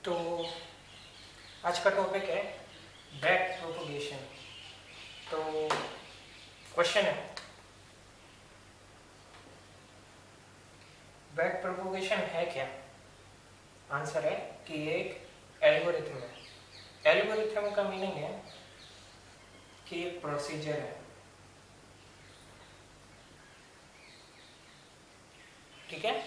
तो आज का टॉपिक है बैक प्रोपगेशन। तो क्वेश्चन है, बैक प्रोपगेशन है क्या? आंसर है कि ये एक एल्गोरिथम है। एल्गोरिथम का मीनिंग है कि एक प्रोसीजर है, ठीक है।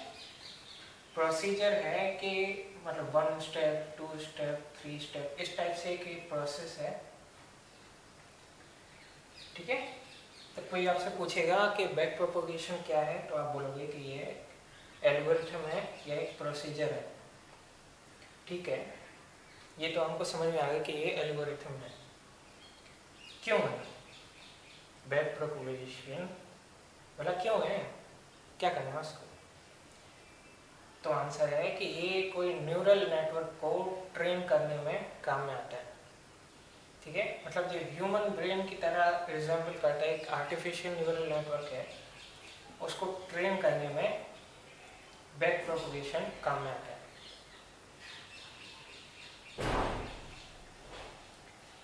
प्रोसीजर है कि मतलब 1 स्टेप 2 स्टेप 3 स्टेप इस टाइप से एक प्रोसेस है, ठीक है। तो कोई आपसे पूछेगा कि बैक प्रोपगेशन क्या है, तो आप बोलोगे कि ये एल्गोरिथम है या एक प्रोसीजर है, ठीक है। ये तो हमको समझ में आ गया कि ये एल्गोरिथम है। क्यों है बैक प्रोपगेशन, मतलब क्यों है, क्या करना है उसको? तो आंसर है कि ये कोई न्यूरल नेटवर्क को ट्रेन करने में काम में आता है, ठीक है। मतलब जो ह्यूमन ब्रेन की तरह रिजेंबल करता है, एक आर्टिफिशियल न्यूरल नेटवर्क है, उसको ट्रेन करने में बैक प्रोपगेशन काम में आता है।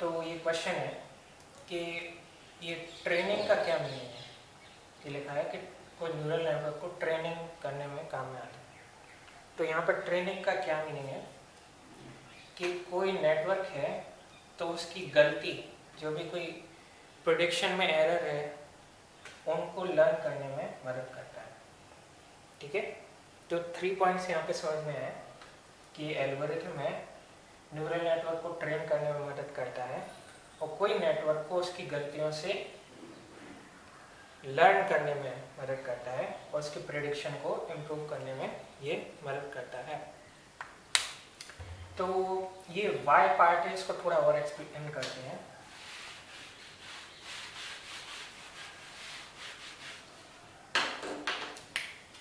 तो ये क्वेश्चन है कि ये ट्रेनिंग का क्या मीनिंग है। ये लिखा है कि कोई न्यूरल नेटवर्क को ट्रेनिंग करने में काम में आता है। तो यहाँ पर ट्रेनिंग का क्या मीनिंग है कि कोई नेटवर्क है तो उसकी गलती, जो भी कोई प्रेडिक्शन में एरर है, उनको लर्न करने में मदद करता है, ठीक है। तो 3 पॉइंट्स यहाँ पे समझ में आए कि एल्गोरिथम है, न्यूरल नेटवर्क को ट्रेन करने में मदद करता है, और कोई नेटवर्क को उसकी गलतियों से लर्न करने में मदद करता है, और उसकी प्रेडिक्शन को इम्प्रूव करने में ये मदद करता है। तो ये वाई पार्ट है, इसको थोड़ा और एक्सप्लेन करते हैं।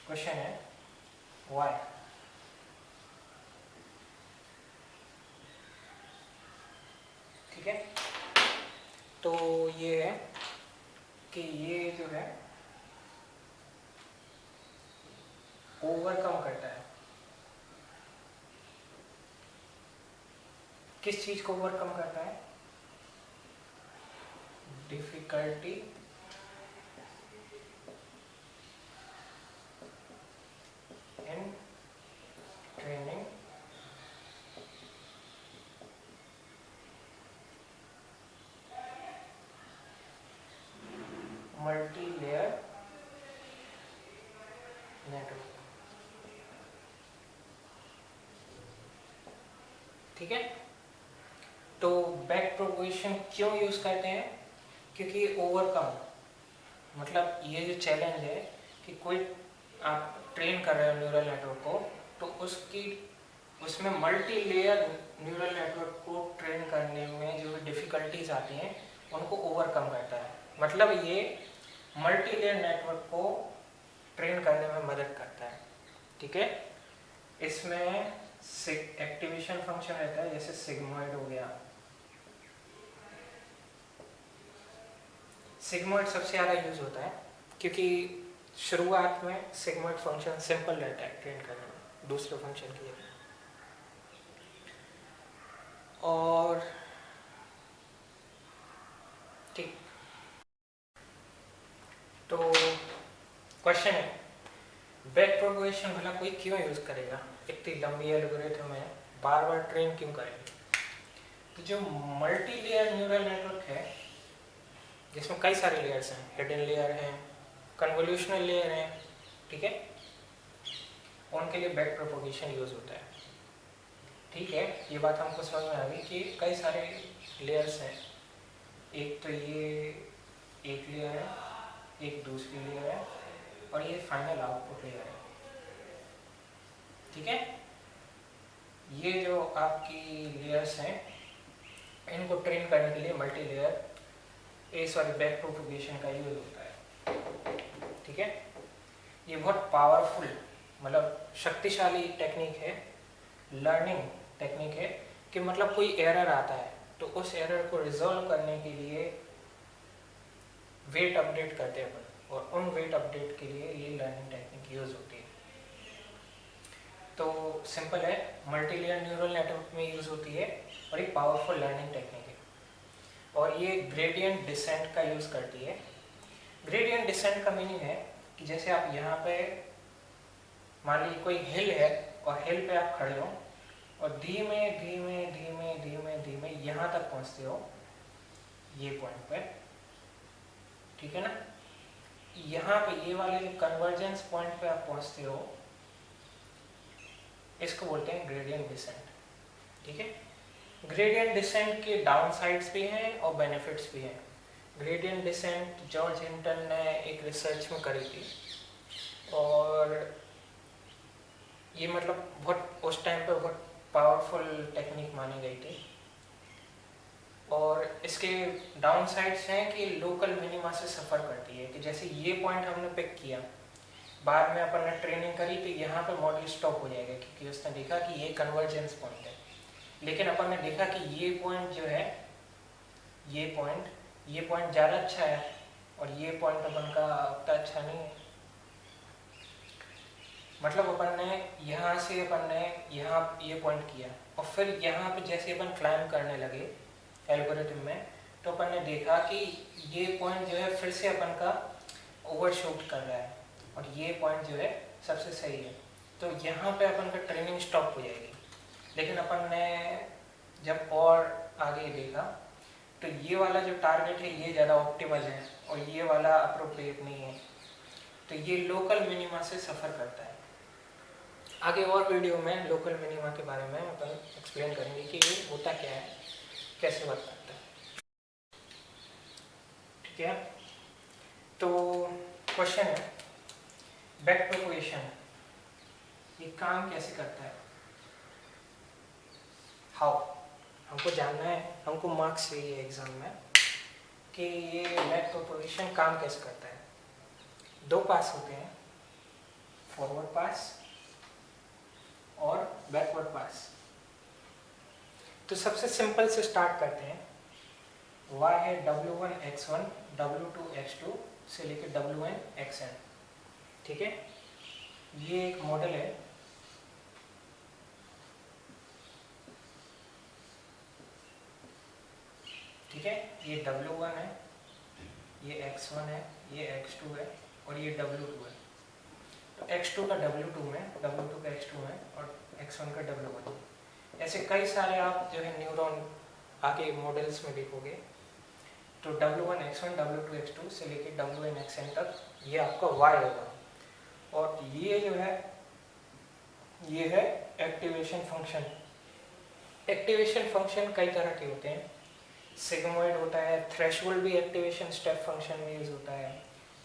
क्वेश्चन है वाई, ठीक है। तो ये है कि ये जो है ओवरकम करता है, किस चीज को ओवरकम करता है? Difficulty in training multi layer network, ठीक है। तो बैक प्रोपगेशन क्यों यूज करते हैं? क्योंकि ओवरकम, मतलब ये जो चैलेंज है कि कोई आप ट्रेन कर रहे हो न्यूरल नेटवर्क को, तो उसमें मल्टी लेयर न्यूरल नेटवर्क को ट्रेन करने में जो डिफिकल्टीज आती हैं उनको ओवरकम करता है। मतलब ये मल्टी लेयर नेटवर्क को ट्रेन करने में मदद करता है, ठीक है। इसमें एक्टिवेशन फंक्शन रहता है, जैसे सिग्मॉइड हो गया। सिग्मॉइड सबसे ज़्यादा यूज होता है क्योंकि शुरुआत में सिग्मॉइड फंक्शन सिंपल रहता है ट्रेन करने में दूसरे फंक्शन के लिए। और ठीक, तो क्वेश्चन है बैक प्रोपगेशन भला कोई क्यों यूज करेगा? इतनी लंबी एल्गोरिथम है, बार बार ट्रेन क्यों करेंगे? तो जो मल्टी लेयर न्यूरल नेटवर्क है, जिसमें कई सारे लेयर्स हैं, हिडन लेयर हैं, कन्वोल्यूशनल लेयर हैं, ठीक है, उनके लिए बैक प्रोपगेशन यूज होता है, ठीक है। ये बात हमको समझ में आ गई कि कई सारे लेयर्स हैं। एक तो ये एक लेयर है, एक दूसरी लेयर है, और ये फाइनल आउटपुट लेयर है, ठीक है। ये जो आपकी लेयर्स हैं, इनको ट्रेन करने के लिए मल्टी लेयर बैक प्रोपगेशन का यूज होता है, ठीक है। ये बहुत पावरफुल, मतलब शक्तिशाली टेक्निक है, लर्निंग टेक्निक है, कि मतलब कोई एरर आता है तो उस एरर को रिजॉल्व करने के लिए वेट अपडेट करते हैं, और उन वेट अपडेट के लिए ये लर्निंग टेक्निक यूज होती है। तो सिंपल है, मल्टी लेयर न्यूरल नेटवर्क में यूज़ होती है और एक पावरफुल लर्निंग टेक्निक है और ये ग्रेडियंट डिसेंट का यूज़ करती है। ग्रेडियंट डिसेंट का मीनिंग है कि जैसे आप यहाँ पे मान लीजिए कोई हिल है और हिल पे आप खड़े हो और धीमे धीमे धीमे धीमे धीमे यहाँ तक पहुँचते हो ये पॉइंट पे, ठीक है ना। यहाँ पे ये वाले जो कन्वर्जेंस पॉइंट पे आप पहुँचते हो इसको बोलते हैं ग्रेडियंट डिसेंट, ठीक है। ग्रेडियंट डिसेंट के डाउन साइड्स भी हैं और बेनिफिट्स भी हैं। ग्रेडियंट डिसेंट जॉर्ज हिंटन ने एक रिसर्च में करी थी और ये मतलब बहुत उस टाइम पे बहुत पावरफुल टेक्निक मानी गई थी और इसके डाउन साइड्स हैं कि लोकल मिनिमा से सफ़र करती है कि जैसे ये पॉइंट हमने पिक किया, बाद में अपन ने ट्रेनिंग करी तो यहाँ पे मॉडल स्टॉप हो जाएगा क्योंकि उसने देखा कि ये कन्वर्जेंस पॉइंट है। लेकिन अपन ने देखा कि ये पॉइंट जो है ये पॉइंट ज़्यादा अच्छा है और ये पॉइंट अपन का उतना अच्छा नहीं है। मतलब अपन ने यहाँ से अपन ने यहाँ ये पॉइंट किया और फिर यहाँ पे जैसे अपन क्लाइम करने लगे एल्गोरिथम में तो अपन ने देखा कि ये पॉइंट जो है फिर से अपन का ओवरशूट कर रहा है और ये पॉइंट जो है सबसे सही है। तो यहाँ पे अपन का ट्रेनिंग स्टॉप हो जाएगी। लेकिन अपन ने जब और आगे देखा तो ये वाला जो टारगेट है ये ज़्यादा ऑप्टिमल है और ये वाला अप्रोप्रिएट नहीं है, तो ये लोकल मिनिमा से सफ़र करता है। आगे और वीडियो में लोकल मिनिमा के बारे में अपन एक्सप्लेन करेंगे कि ये होता क्या है, कैसे वर्क करता है, ठीक है। तो क्वेश्चन है बैक प्रोपगेशन, ये काम कैसे करता है, हाउ, हमको जानना है, हमको मार्क्स चाहिए एग्जाम में कि ये बैक प्रोपगेशन काम कैसे करता है। दो पास होते हैं, फॉरवर्ड पास और बैकवर्ड पास। तो सबसे सिंपल से स्टार्ट करते हैं। y है w1 x1 w2 x2 से लेकर wn xn, ठीक है। ये एक मॉडल है, ठीक है। ये w1 है, ये x1 है, ये x2 है और ये w2 है। तो x2 का w2 में, w2 का x2 में और x1 का w1 में। ऐसे कई सारे आप जो है न्यूरॉन आगे मॉडल्स में देखोगे। तो w1 x1 w2 x2 से लेकर wn xn तक ये आपका y होगा और ये जो है ये है एक्टिवेशन फंक्शन। एक्टिवेशन फंक्शन कई तरह के होते हैं, सिग्मोइड होता है, थ्रेशोल्ड भी एक्टिवेशन स्टेप फंक्शन में यूज होता है,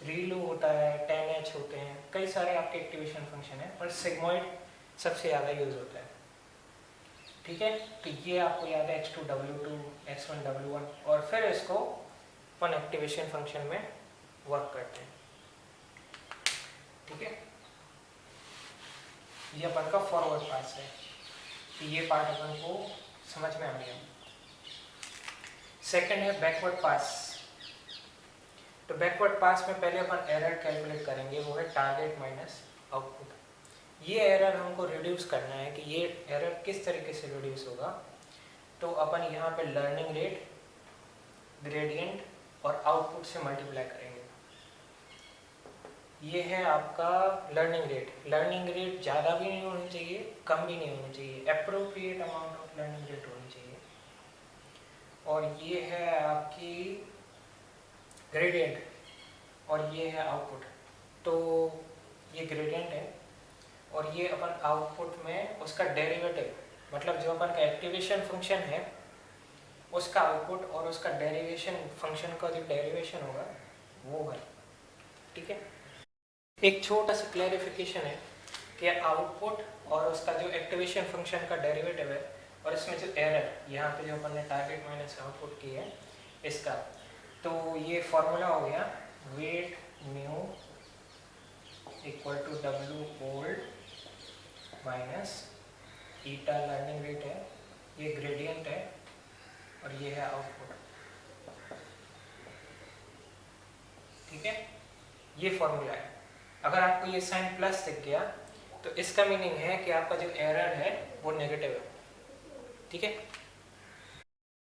रीलू होता है, 10H होते हैं, कई सारे आपके एक्टिवेशन फंक्शन है पर सिग्मोइड सबसे ज़्यादा यूज होता है, ठीक है। तो ये आपको याद है x2 w2 x1 w1 और फिर इसको अपन एक्टिवेशन फंक्शन में वर्क करते हैं, ठीक है। ये अपन का फॉरवर्ड पास है, तो ये पार्ट अपन को समझ में आ गया। सेकंड है बैकवर्ड पास। तो बैकवर्ड पास में पहले अपन एरर कैलकुलेट करेंगे, वो है टारगेट माइनस आउटपुट। ये एरर हमको रिड्यूस करना है कि ये एरर किस तरीके से रिड्यूस होगा। तो अपन यहाँ पे लर्निंग रेट, ग्रेडियंट और आउटपुट से मल्टीप्लाई करेंगे। ये है आपका लर्निंग रेट। लर्निंग रेट ज़्यादा भी नहीं होनी चाहिए, कम भी नहीं होनी चाहिए, appropriate amount of learning rate होनी चाहिए। और ये है आपकी ग्रेडियंट और ये है आउटपुट। तो ये ग्रेडियंट है और ये अपन आउटपुट में उसका डेरिवेटिव, मतलब जो अपन का एक्टिवेशन फंक्शन है उसका आउटपुट और उसका डेरिवेशन फंक्शन का जो डेरिवेशन होगा वो है, ठीक है। एक छोटा सा क्लैरिफिकेशन है कि आउटपुट और उसका जो एक्टिवेशन फंक्शन का डेरिवेटिव है और इसमें जो एरर यहाँ पे जो अपन ने टारगेट माइनस आउटपुट की है इसका, तो ये फॉर्मूला हो गया weight new equal to W old minus eta learning rate है, ये ग्रेडियंट है और ये है आउटपुट, ठीक है। ये फॉर्मूला है। अगर आपको ये साइन प्लस दिख गया तो इसका मीनिंग है कि आपका जो एरर है वो नेगेटिव है, ठीक है।